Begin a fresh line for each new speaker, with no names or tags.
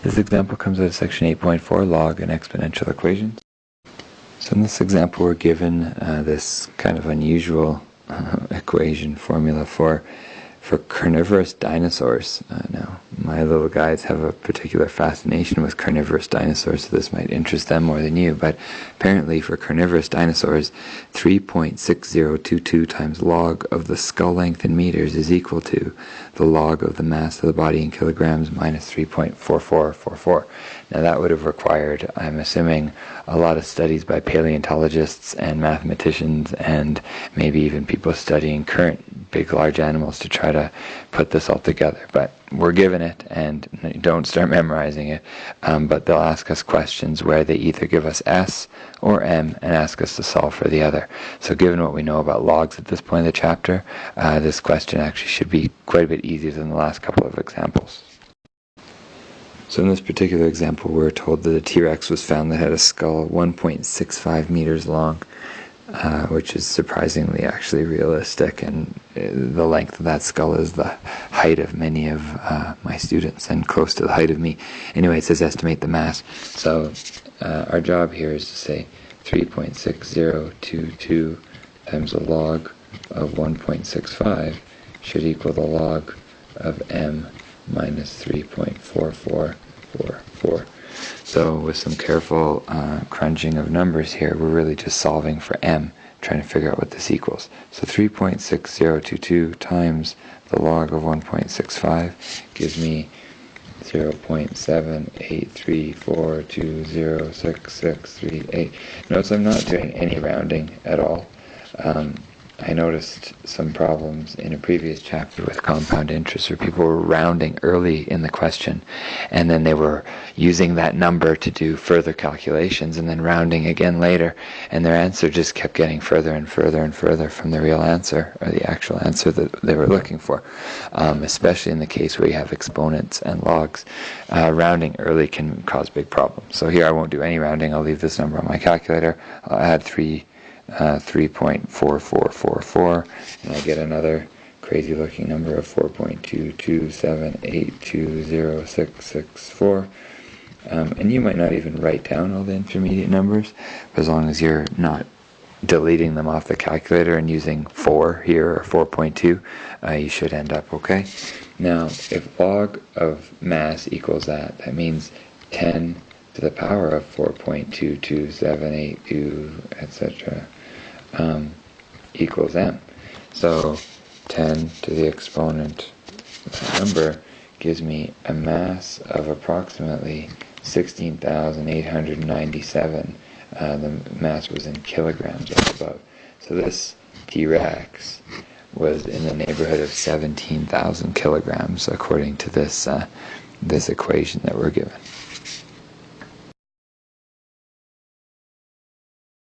This example comes out of section 8.4, log and exponential equations. So in this example we're given this kind of unusual equation formula for carnivorous dinosaurs. Now, my little guys have a particular fascination with carnivorous dinosaurs, so this might interest them more than you, but apparently for carnivorous dinosaurs, 3.6022 times log of the skull length in meters is equal to the log of the mass of the body in kilograms minus 3.4444. Now that would have required, I'm assuming, a lot of studies by paleontologists and mathematicians and maybe even people studying current big large animals to try to put this all together. But we're given it, and don't start memorizing it, but they'll ask us questions where they either give us S or M and ask us to solve for the other. So given what we know about logs at this point in the chapter, this question actually should be quite a bit easier than the last couple of examples. So in this particular example, we're told that a T-Rex was found that had a skull 1.65 meters long, which is surprisingly actually realistic, and the length of that skull is the height of many of my students and close to the height of me. Anyway, it says estimate the mass. So our job here is to say 3.6022 times the log of 1.65 should equal the log of m minus 3.4444. So with some careful crunching of numbers here, we're really just solving for m, trying to figure out what this equals. So 3.6022 times the log of 1.65 gives me 0.7834206638. Notice I'm not doing any rounding at all. I noticed some problems in a previous chapter with compound interest where people were rounding early in the question, and then they were using that number to do further calculations and then rounding again later, and their answer just kept getting further and further and further from the real answer, or the actual answer that they were looking for, especially in the case where you have exponents and logs. Rounding early can cause big problems. So here I won't do any rounding. I'll leave this number on my calculator. I'll add 3.4444, and I get another crazy looking number of 4.227820664. And you might not even write down all the intermediate numbers, but as long as you're not deleting them off the calculator and using 4 here or 4.2, you should end up okay. Now, if log of mass equals that means 10 to the power of 4.22782, etc., equals m. So 10 to the exponent of that number gives me a mass of approximately 16,897. The mass was in kilograms up above. So this T-Rex was in the neighborhood of 17,000 kilograms according to this this equation that we're given.